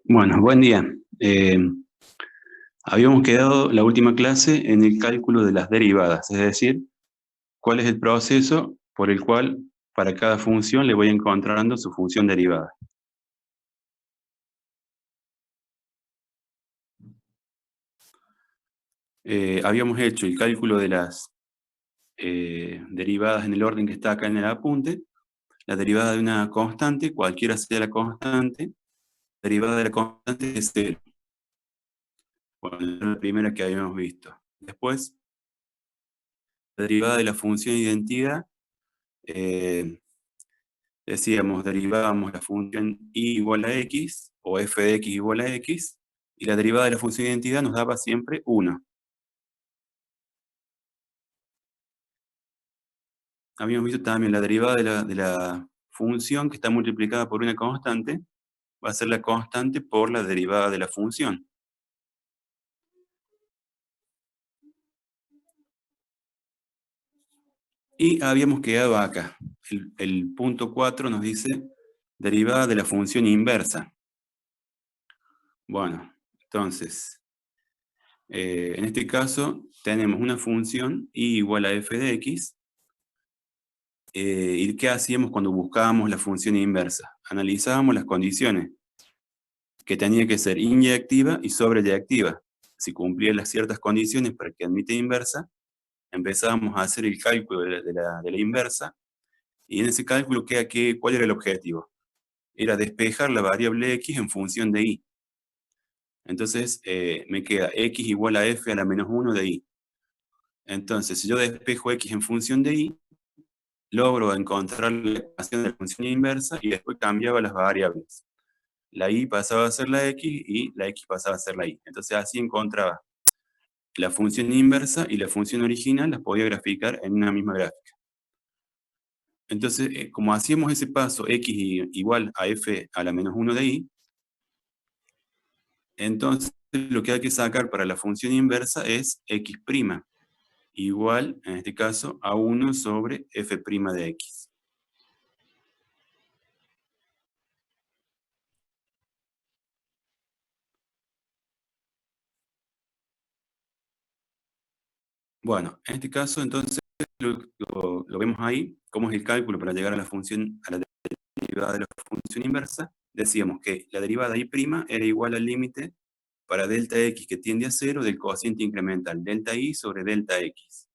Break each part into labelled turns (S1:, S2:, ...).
S1: Bueno, buen día. Habíamos quedado la última clase en el cálculo de las derivadas, es decir, cuál es el proceso por el cual para cada función le voy encontrando su función derivada. Habíamos hecho el cálculo de las derivadas en el orden que está acá en el apunte, la derivada de una constante, cualquiera sea la constante, derivada de la constante es cero. Bueno, era la primera que habíamos visto. Después, la derivada de la función identidad, eh, decíamos, derivábamos la función y igual a x, o f de x igual a x, y la derivada de la función de identidad nos daba siempre 1. Habíamos visto también la derivada de la función que está multiplicada por una constante, va a ser la constante por la derivada de la función. Y habíamos quedado acá. El punto 4 nos dice derivada de la función inversa. Bueno, entonces, en este caso tenemos una función y igual a f de x. ¿Y qué hacíamos cuando buscábamos la función inversa? Analizábamos las condiciones, que tenía que ser inyectiva y sobreyectiva. Si cumplía las ciertas condiciones para que admita inversa, empezábamos a hacer el cálculo de la inversa, y en ese cálculo, ¿cuál era el objetivo? Era despejar la variable x en función de y. Entonces, me queda x igual a f a la menos 1 de y. Entonces, si yo despejo x en función de y, logro encontrar la ecuación de la función inversa y después cambiaba las variables. La y pasaba a ser la x y la x pasaba a ser la y. Entonces así encontraba la función inversa y la función original, las podía graficar en una misma gráfica. Entonces, como hacíamos ese paso x igual a f a la menos 1 de y, entonces lo que hay que sacar para la función inversa es x' igual, en este caso, a 1 sobre f' de x. Bueno, en este caso, entonces, lo vemos ahí, cómo es el cálculo para llegar a la función, a la derivada de la función inversa. Decíamos que la derivada y' era igual al límite para delta x que tiende a 0 del cociente incremental delta y sobre delta x.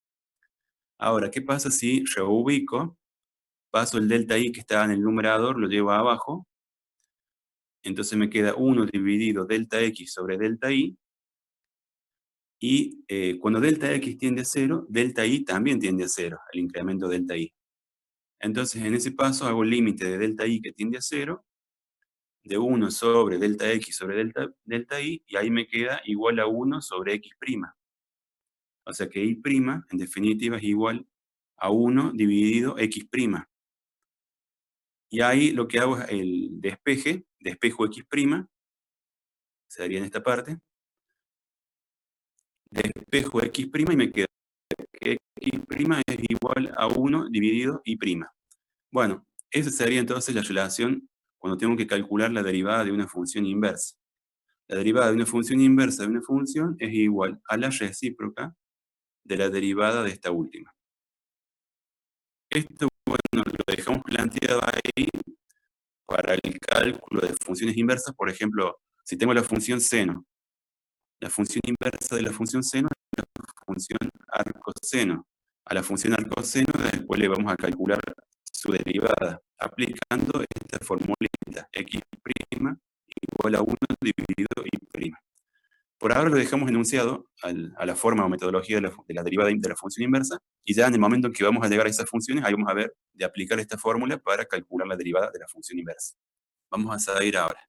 S1: Ahora, ¿qué pasa si reubico, paso el delta y que está en el numerador, lo llevo abajo? Entonces me queda 1 dividido delta x sobre delta y, y cuando delta x tiende a 0, delta y también tiende a 0, el incremento delta y. Entonces en ese paso hago el límite de delta y que tiende a 0, de 1 sobre delta x sobre delta y ahí me queda igual a 1 sobre x'. O sea que y', en definitiva, es igual a 1 dividido x'. Y ahí lo que hago es el despejo x', sería en esta parte, despejo x' y me queda que x' es igual a 1 dividido y'. Bueno, esa sería entonces la relación cuando tengo que calcular la derivada de una función inversa. La derivada de una función inversa de una función es igual a la recíproca de la derivada de esta última. Esto, bueno, lo dejamos planteado ahí para el cálculo de funciones inversas. Por ejemplo, si tengo la función seno, la función inversa de la función seno es la función arcoseno. A la función arcoseno después le vamos a calcular su derivada, aplicando esta formulita, x' igual a 1 dividido y'. Por ahora lo dejamos enunciado a la forma o metodología de la derivada de la función inversa, y ya en el momento en que vamos a llegar a esas funciones, ahí vamos a ver de aplicar esta fórmula para calcular la derivada de la función inversa. Vamos a seguir ahora.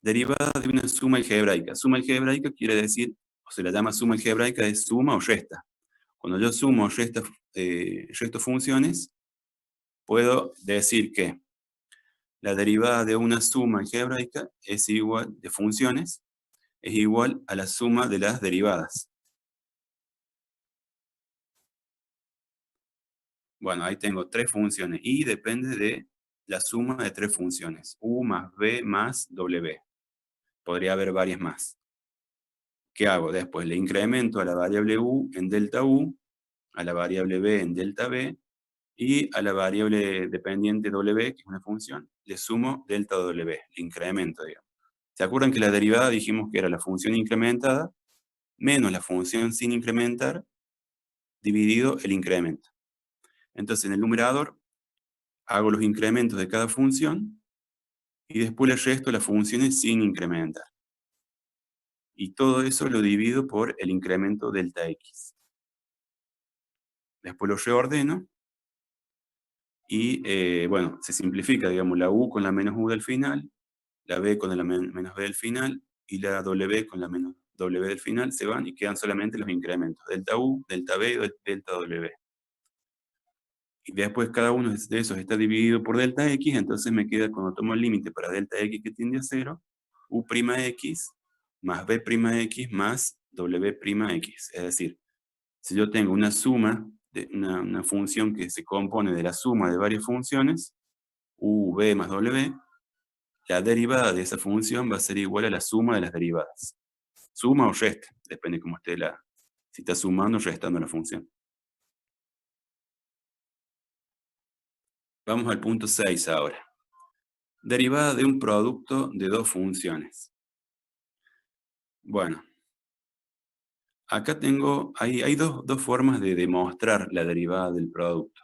S1: Derivada de una suma algebraica. Suma algebraica quiere decir, o se la llama suma algebraica, de suma o resta. Cuando yo sumo o resto funciones, puedo decir que la derivada de una suma algebraica es igual, de funciones, es igual a la suma de las derivadas. Bueno, ahí tengo tres funciones. Y depende de la suma de 3 funciones, u más b más w. Podría haber varias más. ¿Qué hago? Después le incremento a la variable u en delta u, a la variable b en delta b, y a la variable dependiente w, que es una función, le sumo delta w, le incremento, digamos. ¿Se acuerdan que la derivada dijimos que era la función incrementada menos la función sin incrementar dividido el incremento? Entonces, en el numerador hago los incrementos de cada función y después le resto las funciones sin incrementar. Y todo eso lo divido por el incremento delta x. Después lo reordeno y, bueno, se simplifica, digamos, la u con la menos u del final, la b con la menos b del final y la w con la menos w del final se van y quedan solamente los incrementos, delta u, delta b y delta w. Y después cada uno de esos está dividido por delta x, entonces me queda, cuando tomo el límite para delta x que tiende a 0, u'x más b'x más w'x. Es decir, si yo tengo una suma, de una función que se compone de la suma de varias funciones, u, b más w, la derivada de esa función va a ser igual a la suma de las derivadas. Suma o resta, depende cómo esté si está sumando o restando la función. Vamos al punto 6 ahora. Derivada de un producto de dos funciones. Bueno, acá hay dos formas de demostrar la derivada del producto.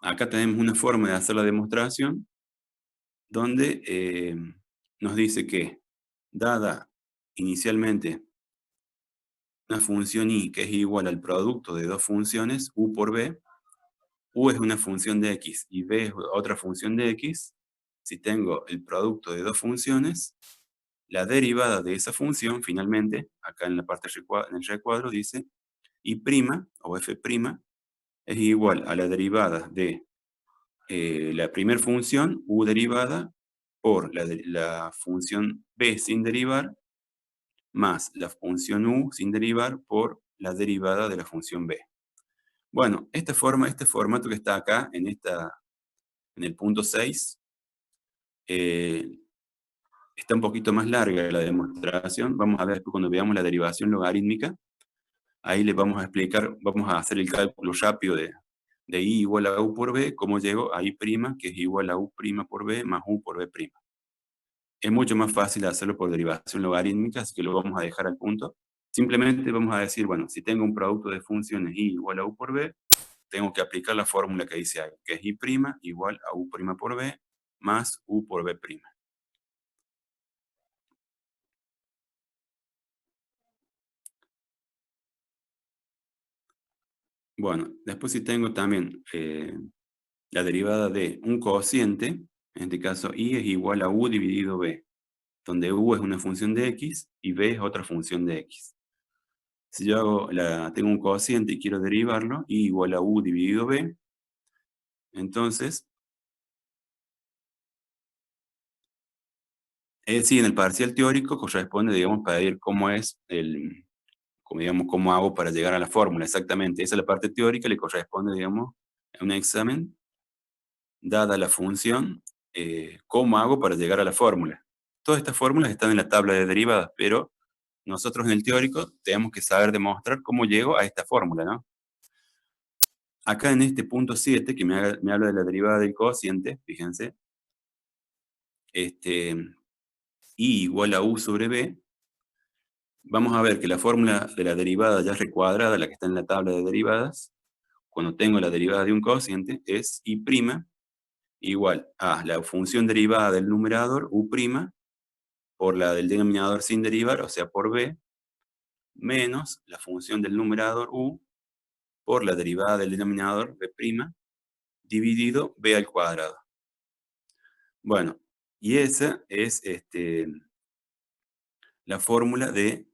S1: Acá tenemos una forma de hacer la demostración donde nos dice que, dada inicialmente una función y que es igual al producto de dos funciones, u por b, u es una función de x y b es otra función de x, si tengo el producto de dos funciones, la derivada de esa función, finalmente, acá en la parte en el recuadro dice, y' o f' es igual a la derivada de la primera función, u derivada, por la función b sin derivar, más la función u sin derivar por la derivada de la función b. Bueno, este formato que está acá en el punto 6, está un poquito más larga la demostración. Vamos a ver después cuando veamos la derivación logarítmica. Ahí les vamos a explicar, vamos a hacer el cálculo rápido de i igual a u por b, cómo llego a i', que es igual a u' por b más u por b'. Es mucho más fácil hacerlo por derivación logarítmica, así que lo vamos a dejar al punto. Simplemente vamos a decir, bueno, si tengo un producto de funciones i igual a u por b, tengo que aplicar la fórmula que dice ahí, que es i' igual a u' por b más u por b'. Bueno, después si tengo también la derivada de un cociente, en este caso i es igual a u dividido b, donde u es una función de x y b es otra función de x. Si yo tengo un cociente y quiero derivarlo, i igual a u dividido b, entonces, sí, en el parcial teórico corresponde, digamos, para ver digamos, cómo hago para llegar a la fórmula, exactamente. Esa es la parte teórica, le corresponde, digamos, a un examen, dada la función, cómo hago para llegar a la fórmula. Todas estas fórmulas están en la tabla de derivadas, pero nosotros en el teórico tenemos que saber demostrar cómo llego a esta fórmula, ¿no? Acá en este punto 7, que me habla de la derivada del cociente, fíjense, i igual a u sobre b, vamos a ver que la fórmula de la derivada ya recuadrada, la que está en la tabla de derivadas, cuando tengo la derivada de un cociente, es i' igual a la función derivada del numerador, u', por la del denominador sin derivar, o sea, por b, menos la función del numerador u, por la derivada del denominador b', dividido b al cuadrado. Bueno, y esa es la fórmula de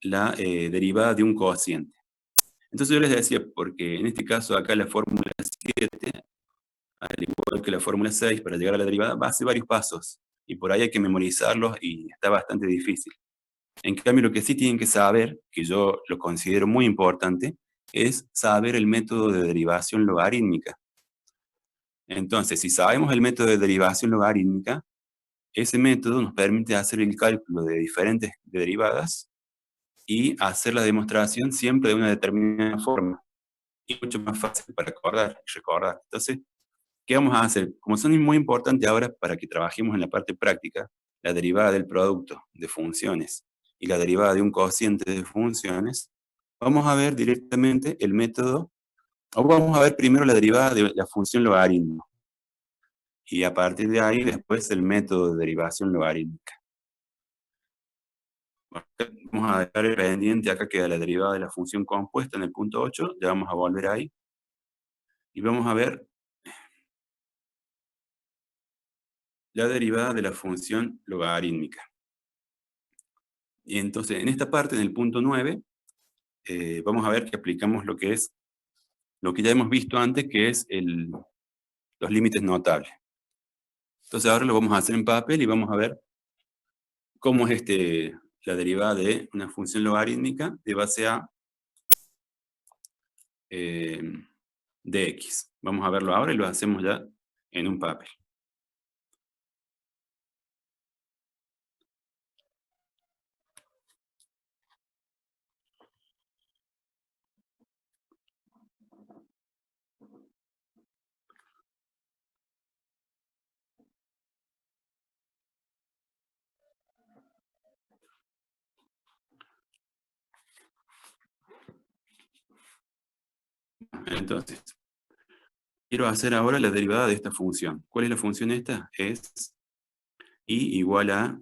S1: la derivada de un cociente. Entonces yo les decía, porque en este caso acá la fórmula 7, al igual que la fórmula 6, para llegar a la derivada, va a hacer varios pasos, y por ahí hay que memorizarlos y está bastante difícil. En cambio, lo que sí tienen que saber, que yo lo considero muy importante, es saber el método de derivación logarítmica. Entonces, si sabemos el método de derivación logarítmica, ese método nos permite hacer el cálculo de diferentes derivadas y hacer la demostración siempre de una determinada forma. Y mucho más fácil para recordar. Entonces, ¿qué vamos a hacer? Como son muy importantes ahora para que trabajemos en la parte práctica, la derivada del producto de funciones y la derivada de un cociente de funciones, vamos a ver directamente el método, o vamos a ver primero la derivada de la función logaritmo, y a partir de ahí después el método de derivación logarítmica. Vamos a dejar pendiente, acá queda la derivada de la función compuesta en el punto 8, ya vamos a volver ahí, y vamos a ver la derivada de la función logarítmica. Y entonces, en esta parte, en el punto 9, vamos a ver que aplicamos lo que es, lo que ya hemos visto antes, que es los límites notables. Entonces ahora lo vamos a hacer en papel y vamos a ver cómo es la derivada de una función logarítmica de base a de x. Vamos a verlo ahora y lo hacemos ya en un papel. Entonces, quiero hacer ahora la derivada de esta función. ¿Cuál es la función esta? Es y igual a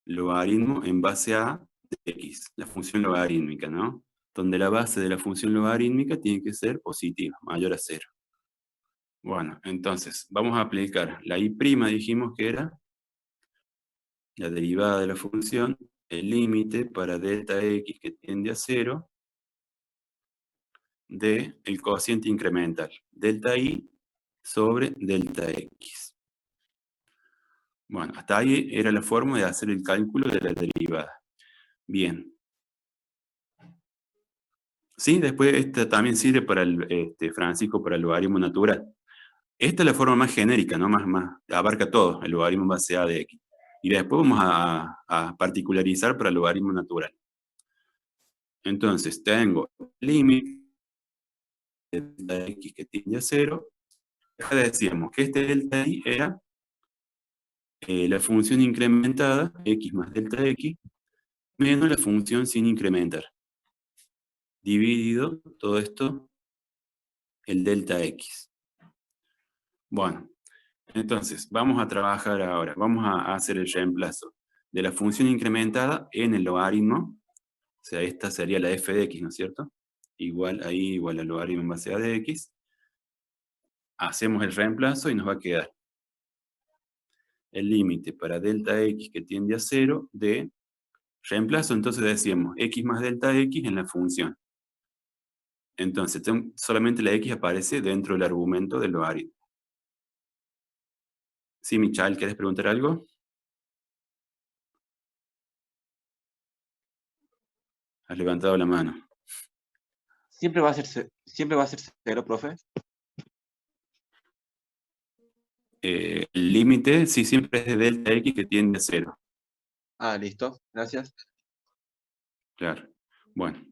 S1: logaritmo en base a de x, la función logarítmica, ¿no? Donde la base de la función logarítmica tiene que ser positiva, mayor a 0. Bueno, entonces, vamos a aplicar la y', dijimos que era la derivada de la función, el límite para delta x que tiende a 0 de el cociente incremental, delta y sobre delta x. Bueno, hasta ahí era la forma de hacer el cálculo de la derivada. Bien. Sí, después esta también sirve para Francisco, para el logaritmo natural. Esta es la forma más genérica, ¿no? Abarca todo, el logaritmo en base a de x. Y después vamos a particularizar para el logaritmo natural. Entonces, tengo límite de delta x que tiende a 0. Ya decíamos que este delta y era la función incrementada, x más delta x, menos la función sin incrementar. Dividido todo esto, el delta x. Bueno, entonces, vamos a trabajar ahora. Vamos a hacer el reemplazo de la función incrementada en el logaritmo. O sea, esta sería la f de x, ¿no es cierto? Igual ahí, igual al logaritmo en base a de x. Hacemos el reemplazo y nos va a quedar el límite para delta x que tiende a 0 de reemplazo. Entonces decíamos x más delta x en la función. Entonces, solamente la x aparece dentro del argumento del logaritmo. Sí, Michal, ¿quieres preguntar algo? Has levantado la mano.
S2: Siempre va a ser 0, profe.
S1: El límite, sí, siempre es de delta x que tiende a 0.
S2: Ah, listo. Gracias.
S1: Claro. Bueno.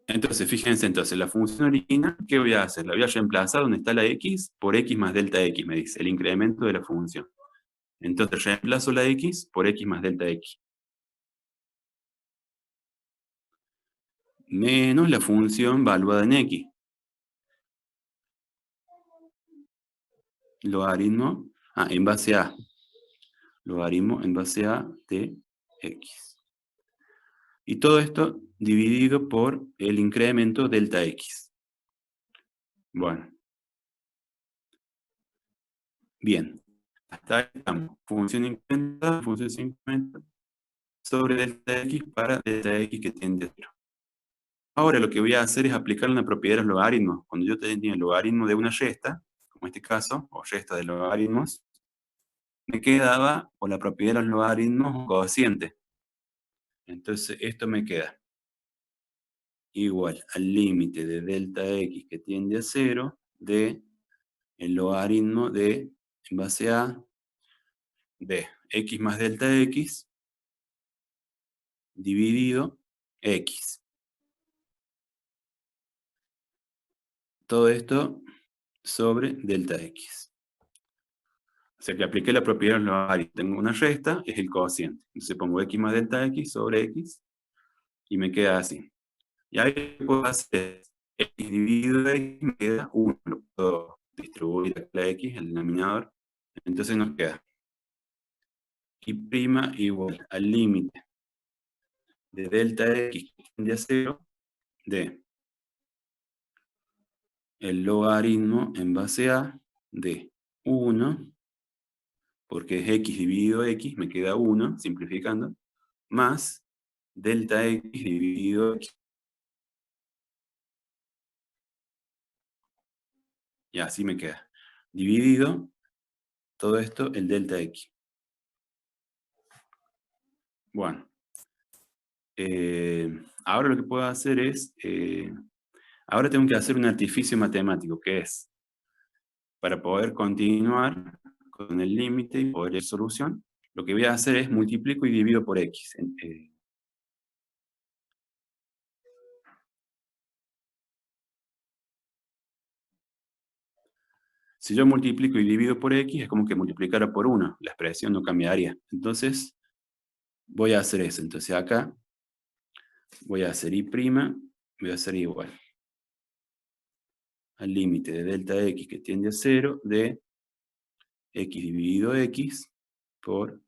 S1: Entonces, fíjense entonces, la función original, ¿qué voy a hacer? La voy a reemplazar donde está la x por x más delta x, me dice, el incremento de la función. Entonces, reemplazo la x por x más delta x. Menos la función valuada en x. Logaritmo, en base a. Logaritmo en base a de x. Y todo esto dividido por el incremento delta x. Bueno. Bien. Hasta ahí estamos. Función incrementada, función sin incrementar, sobre delta x para delta x que tiende a 0. Ahora lo que voy a hacer es aplicar una propiedad de los logaritmos. Cuando yo tenía el logaritmo de una resta, como en este caso, o resta de logaritmos, me quedaba, por la propiedad de los logaritmos, un cociente. Entonces esto me queda igual al límite de delta x que tiende a 0 de el logaritmo de, en base a, de x más delta x dividido x. Todo esto sobre delta x. O sea que apliqué la propiedad de los logaritmos. Tengo una resta, es el cociente. Entonces pongo x más delta x sobre x y me queda así. Y ahí puedo hacer x dividido x, me queda 1. Lo puedo distribuir a la x, el denominador. Entonces nos queda y' igual al límite de delta x que tiende a 0 de el logaritmo en base a de 1, porque es x dividido x, me queda 1, simplificando, más delta x dividido x. Y así me queda. Dividido todo esto, el delta x. Bueno. Ahora lo que puedo hacer es, ahora tengo que hacer un artificio matemático, que es, para poder continuar con el límite y poder ir a solución, lo que voy a hacer es multiplico y divido por x. Si yo multiplico y divido por x, es como que multiplicara por 1, la expresión no cambiaría. Entonces, voy a hacer eso. Entonces acá, voy a hacer y', voy a hacer igual al límite de delta x que tiende a 0 de x dividido x por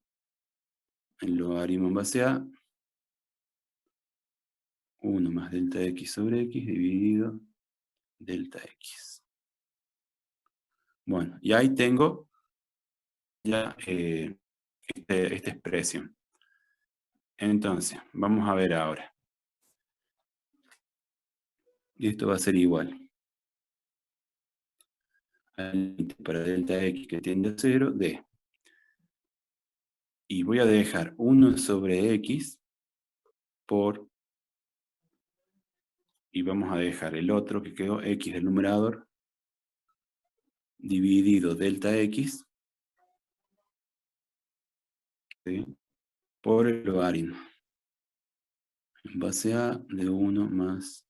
S1: el logaritmo en base a 1 más delta x sobre x dividido delta x. Bueno, y ahí tengo ya esta expresión. Entonces, vamos a ver ahora. Y esto va a ser igual al límite para delta x que tiende a 0 de. Y voy a dejar 1 sobre x por, y vamos a dejar el otro que quedó x del numerador dividido delta x, ¿sí?, por el logaritmo en base a de 1 más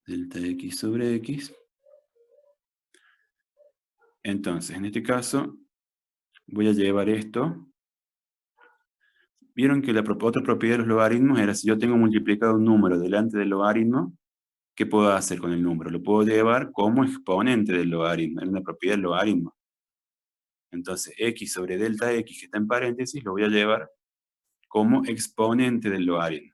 S1: delta x sobre x. Entonces, en este caso, voy a llevar esto. Vieron que la otra propiedad de los logaritmos era, si yo tengo multiplicado un número delante del logaritmo, ¿qué puedo hacer con el número? Lo puedo llevar como exponente del logaritmo, es una propiedad del logaritmo. Entonces, x sobre delta x, que está en paréntesis, lo voy a llevar como exponente del logaritmo.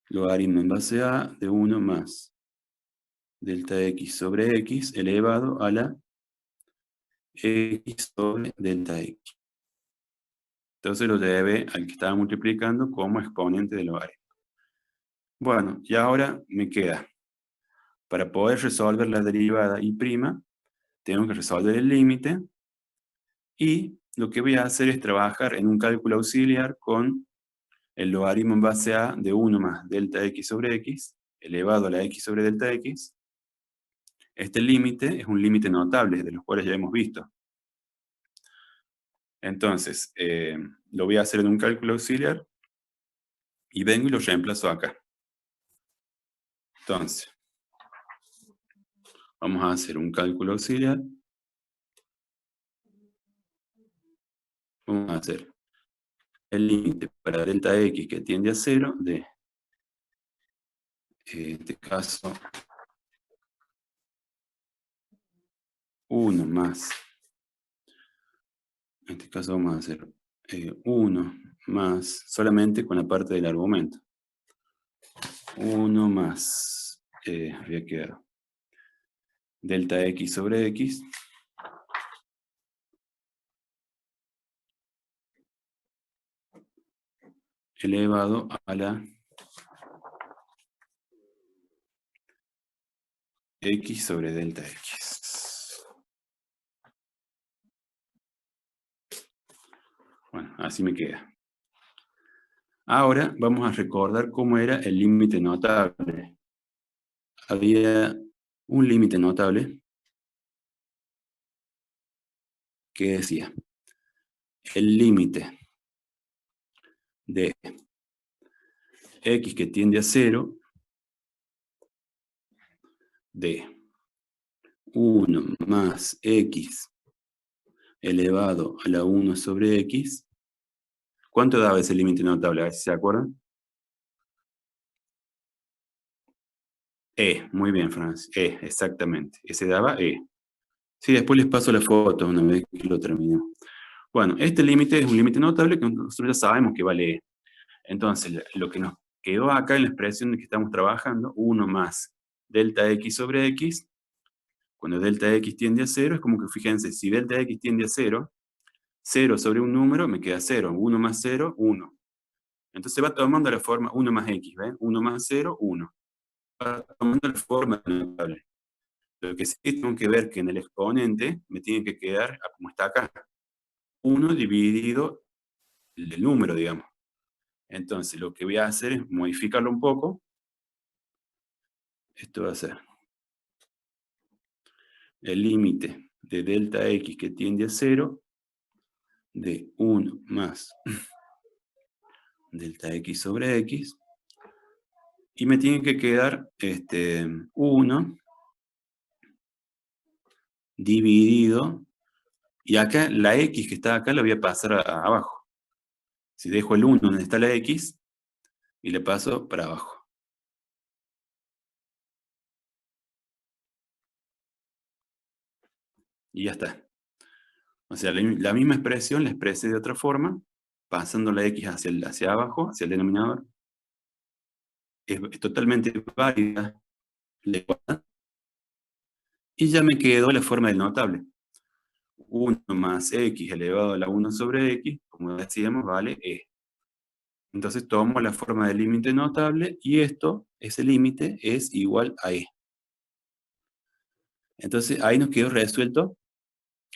S1: Logaritmo en base a de 1 más delta x sobre x elevado a la x sobre delta x. Entonces lo llevé al que estaba multiplicando como exponente del logaritmo. Bueno, y ahora me queda, para poder resolver la derivada y', tengo que resolver el límite, y lo que voy a hacer es trabajar en un cálculo auxiliar con el logaritmo en base a de 1 más delta x sobre x, elevado a la x sobre delta x. Este límite es un límite notable, de los cuales ya hemos visto. Entonces, lo voy a hacer en un cálculo auxiliar, y vengo y lo reemplazo acá. Entonces, vamos a hacer un cálculo auxiliar. Vamos a hacer el límite para delta x que tiende a 0 de, en este caso, 1 más, en este caso vamos a hacer 1 más, solamente con la parte del argumento. 1 más, voy a quedar delta x sobre x, elevado a la x sobre delta x. Bueno, así me queda. Ahora vamos a recordar cómo era el límite notable. Había un límite notable que decía, el límite de x que tiende a 0 de 1 más x elevado a la 1 sobre x. ¿Cuánto daba ese límite notable? A ver si se acuerdan. Muy bien, Franz. Exactamente. Ese daba E. Sí, después les paso la foto una vez que lo terminemos. Bueno, este límite es un límite notable que nosotros ya sabemos que vale E. Entonces, lo que nos quedó acá en la expresión de que estamos trabajando, 1 más delta x sobre x, cuando delta x tiende a 0, es como que fíjense, si delta x tiende a 0, 0 sobre un número me queda 0, 1 más 0, 1. Entonces va tomando la forma 1 más x, ¿ven? 1 más 0, 1. Va tomando la forma notable. Lo que sí tengo que ver que en el exponente me tiene que quedar como está acá. 1 dividido el número, digamos. Entonces lo que voy a hacer es modificarlo un poco. Esto va a ser el límite de delta x que tiende a 0 de 1 más delta x sobre x. Y me tiene que quedar 1 dividido, y acá la x que está acá la voy a pasar abajo. Si dejo el 1 donde está la x, y le paso para abajo. Y ya está. O sea, la misma expresión la expresé de otra forma, pasando la x hacia abajo, hacia el denominador. Es totalmente válida la igualdad. Y ya me quedó la forma del notable. 1 más x elevado a la 1 sobre x, como decíamos, vale E. Entonces tomo la forma del límite notable y ese límite es igual a E. Entonces ahí nos quedó resuelto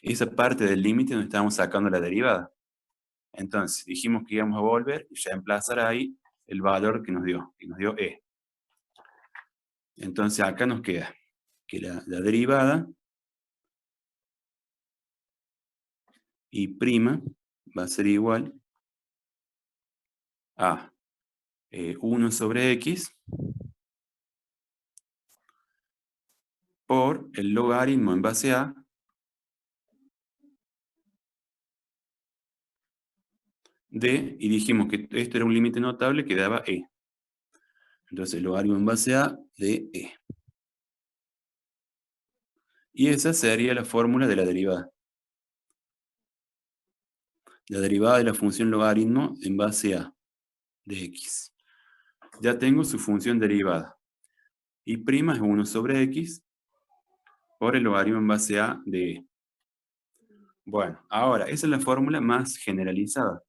S1: esa parte del límite donde estábamos sacando la derivada. Entonces dijimos que íbamos a volver y reemplazar ahí el valor que nos dio E. Entonces acá nos queda que la derivada y prima va a ser igual a 1 sobre x por el logaritmo en base a de, y dijimos que esto era un límite notable que daba E. Entonces el logaritmo en base a de E. Y esa sería la fórmula de la derivada. La derivada de la función logaritmo en base a de x. Ya tengo su función derivada. Y prima es 1 sobre x por el logaritmo en base a de E. Bueno, ahora, esa es la fórmula más generalizada.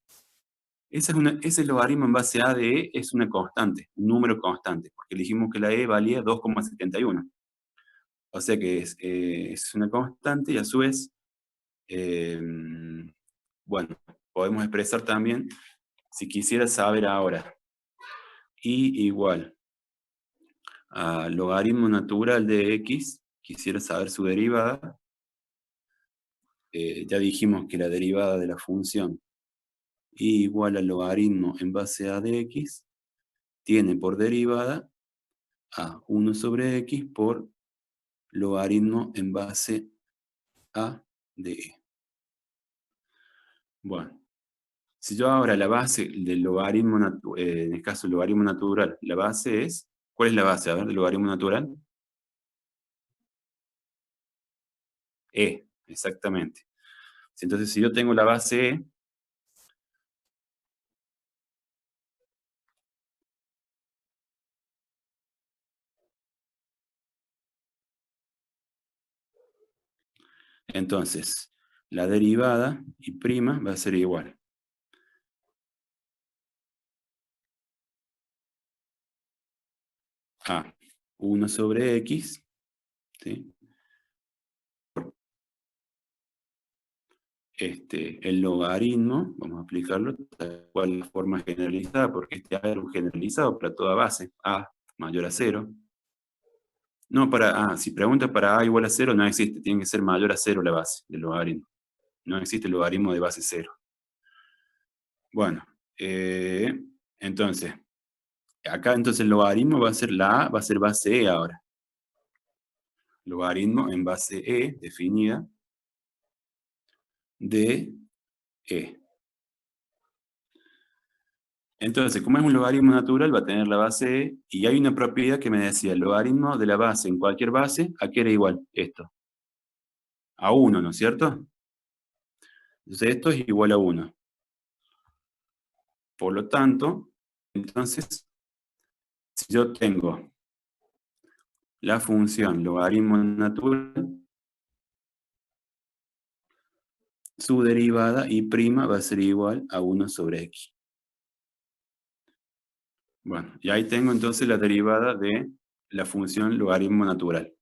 S1: Ese logaritmo en base a de E es una constante, un número constante, porque dijimos que la E valía 2,71. O sea que es una constante y a su vez, bueno, podemos expresar también, si quisiera saber ahora, y igual a logaritmo natural de x, quisiera saber su derivada, ya dijimos que la derivada de la función y igual al logaritmo en base a de x, tiene por derivada a 1 sobre x por logaritmo en base a de e. Bueno, si yo ahora la base del logaritmo, en este caso el logaritmo natural, la base es, ¿cuál es la base? A ver, del logaritmo natural. E, exactamente. Entonces, si yo tengo la base E, entonces la derivada y prima va a ser igual a 1 sobre x, ¿sí? el logaritmo, vamos a aplicarlo tal cual la forma generalizada, porque este A era un generalizado para toda base, A mayor a 0. No, si pregunta para A igual a 0, no existe, tiene que ser mayor a 0 la base del logaritmo. No existe el logaritmo de base 0. Bueno, entonces, acá entonces el logaritmo va a ser la A, va a ser base E ahora. Logaritmo en base E, definida, de E. Entonces, como es un logaritmo natural, va a tener la base E, y hay una propiedad que me decía, el logaritmo de la base en cualquier base, ¿a qué era igual? Esto. A 1, ¿no es cierto? Entonces esto es igual a 1. Por lo tanto, entonces, si yo tengo la función logaritmo natural, su derivada y prima va a ser igual a 1 sobre x. Bueno, y ahí tengo entonces la derivada de la función logaritmo natural.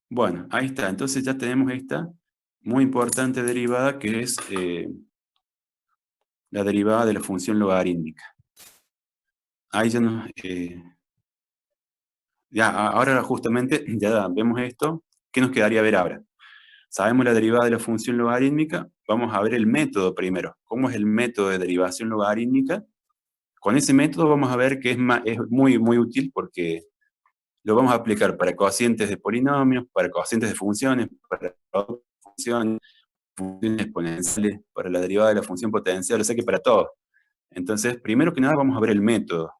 S1: Bueno, ahí está. Entonces ya tenemos esta muy importante derivada que es la derivada de la función logarítmica. Ahí ya nos... ahora justamente ya vemos esto. ¿Qué nos quedaría ver ahora? Sabemos la derivada de la función logarítmica. Vamos a ver el método primero. ¿Cómo es el método de derivación logarítmica? Con ese método vamos a ver que es muy, muy útil porque lo vamos a aplicar para cocientes de polinomios, para cocientes de funciones, para funciones exponenciales, para la derivada de la función potencial, o sea que para todo. Entonces, primero que nada vamos a ver el método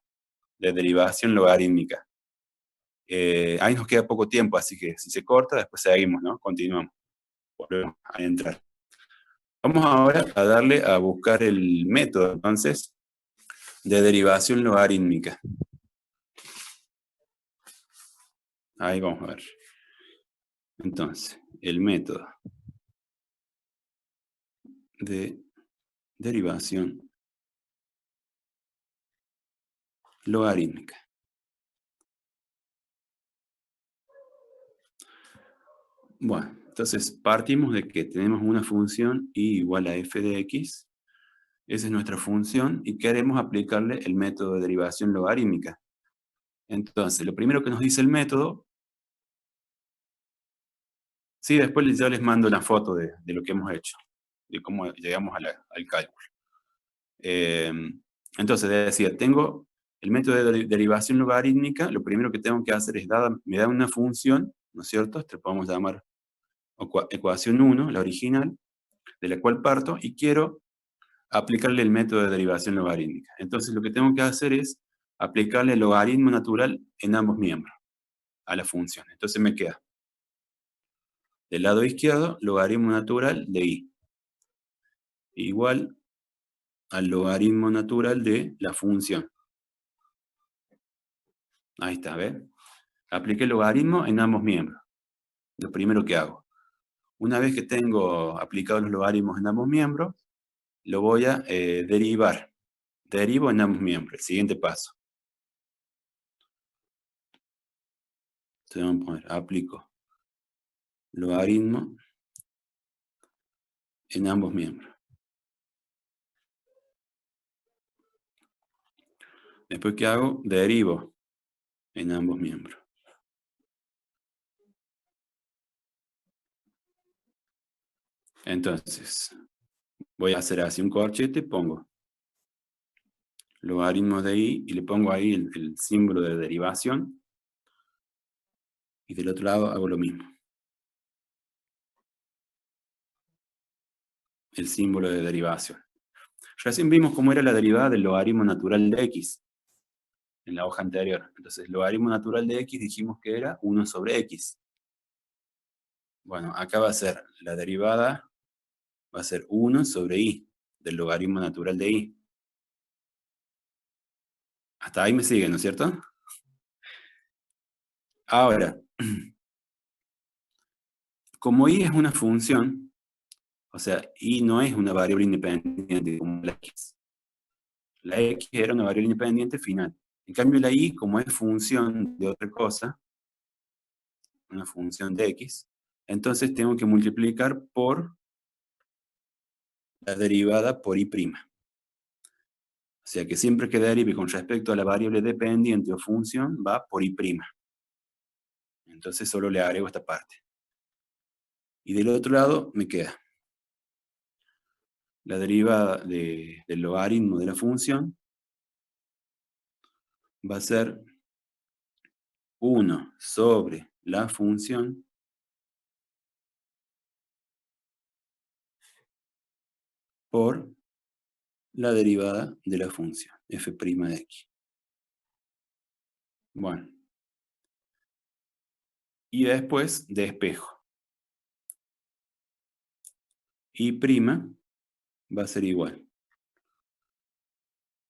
S1: de derivación logarítmica. Ahí nos queda poco tiempo, así que si se corta, después seguimos, ¿no? Continuamos. Volvemos a entrar. Vamos ahora a darle a buscar el método, entonces, de derivación logarítmica. Ahí vamos a ver. Entonces, el método de derivación logarítmica. Bueno, entonces partimos de que tenemos una función y igual a f de x. Esa es nuestra función y queremos aplicarle el método de derivación logarítmica. Entonces, lo primero que nos dice el método... Sí, después yo les mando una foto de lo que hemos hecho, de cómo llegamos al cálculo. Entonces, decía, tengo el método de derivación logarítmica, lo primero que tengo que hacer es, me da una función, ¿no es cierto? Esto lo podemos llamar ecuación 1, la original, de la cual parto, y quiero aplicarle el método de derivación logarítmica. Entonces, lo que tengo que hacer es aplicarle el logaritmo natural en ambos miembros a la función. Entonces me queda del lado izquierdo, logaritmo natural de i, igual al logaritmo natural de la función. Ahí está, ¿ves? Apliqué el logaritmo en ambos miembros. Lo primero que hago. Una vez que tengo aplicados los logaritmos en ambos miembros, lo voy a derivar. Derivo en ambos miembros. El siguiente paso. Entonces vamos a poner, aplico logaritmo en ambos miembros. Después, ¿qué hago? Derivo en ambos miembros. Entonces, voy a hacer así un corchete, pongo logaritmo de i y le pongo ahí el símbolo de derivación. Y del otro lado hago lo mismo. El símbolo de derivación. Recién vimos cómo era la derivada del logaritmo natural de x en la hoja anterior. Entonces, el logaritmo natural de x dijimos que era 1 sobre x. Bueno, acá va a ser la derivada, va a ser 1 sobre i, del logaritmo natural de i. Hasta ahí me siguen, ¿no es cierto? Ahora, como i es una función, o sea, i no es una variable independiente como la x. La x era una variable independiente final. En cambio la y, como es función de otra cosa, una función de x, entonces tengo que multiplicar por la derivada por y'. O sea que siempre que derive con respecto a la variable dependiente o función, va por y'. Entonces solo le agrego esta parte. Y del otro lado me queda la derivada del logaritmo de la función, va a ser 1 sobre la función por la derivada de la función, f' de x. Bueno. Y después despejo. Y' va a ser igual.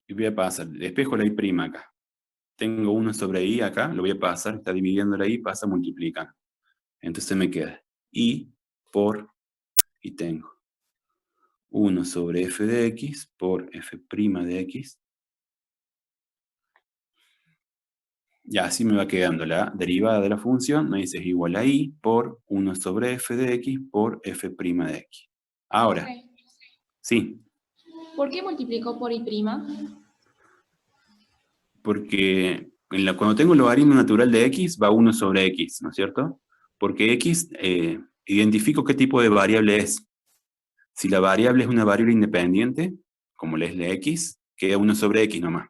S1: Y voy a pasar, despejo la y' acá. Tengo 1 sobre i acá, lo voy a pasar, está dividiendo la i, pasa multiplicando. Entonces me queda i por, y tengo 1 sobre f de x por f' de x. Y así me va quedando la derivada de la función, me dice es igual a i por 1 sobre f de x por f' de x. Ahora,
S3: Profe,
S1: sí,
S3: ¿por qué multiplicó por y'?
S1: porque cuando tengo el logaritmo natural de x va 1 sobre x, ¿no es cierto? Porque x, identifico qué tipo de variable es. Si la variable es una variable independiente, como es la x, queda 1 sobre x nomás.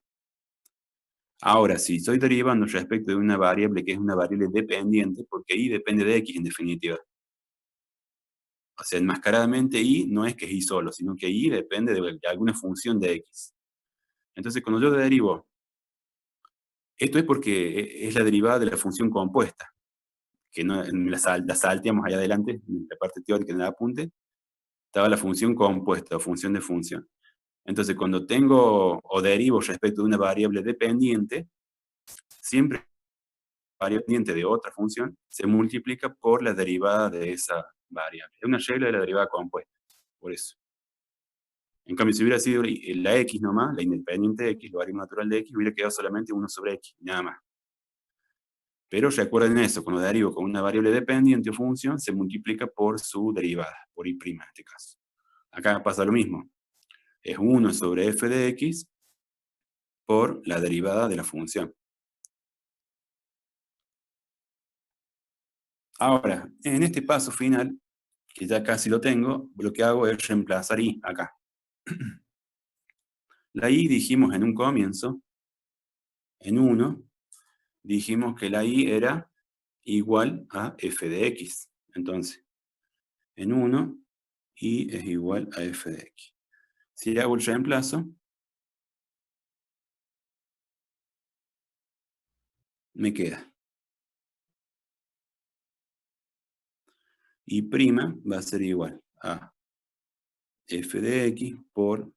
S1: Ahora, si estoy derivando respecto de una variable que es una variable dependiente, porque y depende de x en definitiva. O sea, enmascaradamente y no es que es y solo, sino que y depende de alguna función de x. Entonces, cuando yo derivo, esto es porque es la derivada de la función compuesta, que no, la salteamos allá adelante, en la parte teórica en el apunte, estaba la función compuesta o función de función. Entonces, cuando tengo o derivo respecto de una variable dependiente, siempre variable dependiente de otra función se multiplica por la derivada de esa variable. Es una regla de la derivada compuesta, por eso. En cambio, si hubiera sido la x nomás, la independiente de x, el logaritmo natural de x, hubiera quedado solamente 1 sobre x, nada más. Pero recuerden eso, cuando derivo con una variable dependiente o función, se multiplica por su derivada, por y' en este caso. Acá pasa lo mismo. Es 1 sobre f de x por la derivada de la función. Ahora, en este paso final, que ya casi lo tengo, lo que hago es reemplazar y acá. La y dijimos en un comienzo, en 1, dijimos que la y era igual a f de x. Entonces, en 1, y es igual a f de x. Si hago el reemplazo, me queda y' va a ser igual a f de x por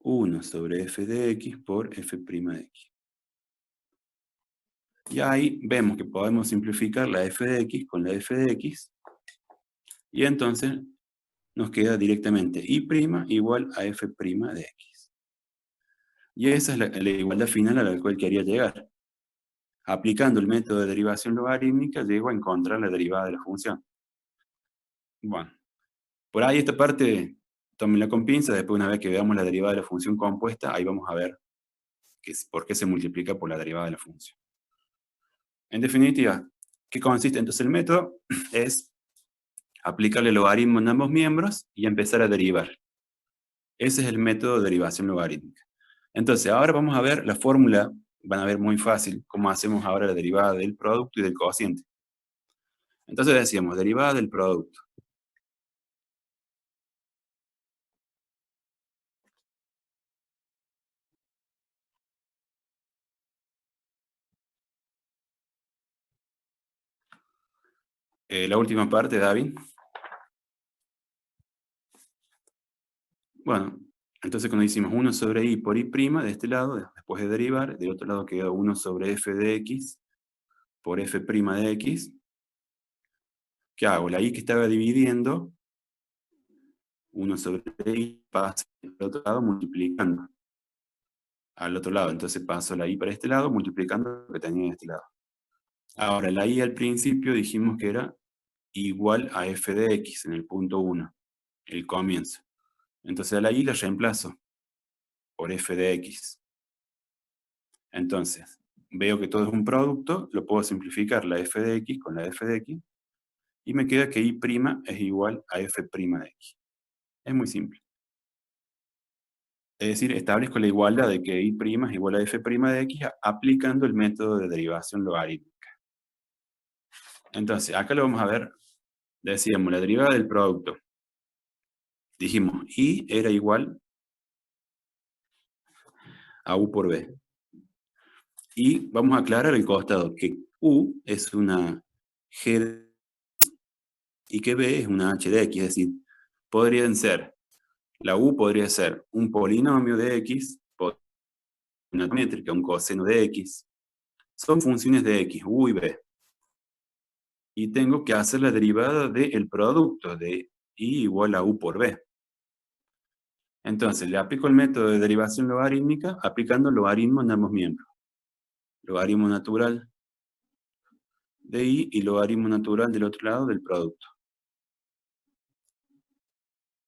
S1: 1 sobre f de x por f' de x. Y ahí vemos que podemos simplificar la f de x con la f de x, y entonces nos queda directamente y' igual a f' de x. Y esa es la igualdad final a la cual quería llegar. Aplicando el método de derivación logarítmica, llego a encontrar la derivada de la función. Bueno, por ahí esta parte, tómenla con pinzas, después una vez que veamos la derivada de la función compuesta, ahí vamos a ver por qué se multiplica por la derivada de la función. En definitiva, ¿qué consiste entonces el método? Es aplicarle el logaritmo en ambos miembros y empezar a derivar. Ese es el método de derivación logarítmica. Entonces, ahora vamos a ver la fórmula, van a ver muy fácil cómo hacemos ahora la derivada del producto y del cociente. Entonces decíamos, derivada del producto. La última parte, David. Bueno, entonces cuando hicimos 1 sobre i por y' de este lado, después de derivar, del otro lado quedó 1 sobre f de x por f' de x. ¿Qué hago? La i que estaba dividiendo, 1 sobre i pasa al otro lado multiplicando. al otro lado. Entonces paso la i para este lado, multiplicando lo que tenía en este lado. Ahora, la i al principio dijimos que era igual a f de x en el punto 1, el comienzo. Entonces a la i la reemplazo por f de x. Entonces, veo que todo es un producto, lo puedo simplificar la f de x con la f de x, y me queda que y' es igual a f' de x. Es muy simple. Es decir, establezco la igualdad de que y' es igual a f' de x aplicando el método de derivación logarítmica. Entonces, acá lo vamos a ver. Decíamos, la derivada del producto. Dijimos, y era igual a u por b. Y vamos a aclarar el costado, que u es una g y que b es una h de x. Es decir, podrían ser, la u podría ser un polinomio de x, una métrica, un coseno de x. Son funciones de x, u y b. Y tengo que hacer la derivada del producto de y igual a u por b. Entonces, le aplico el método de derivación logarítmica aplicando logaritmo en ambos miembros. Logaritmo natural de y logaritmo natural del otro lado del producto.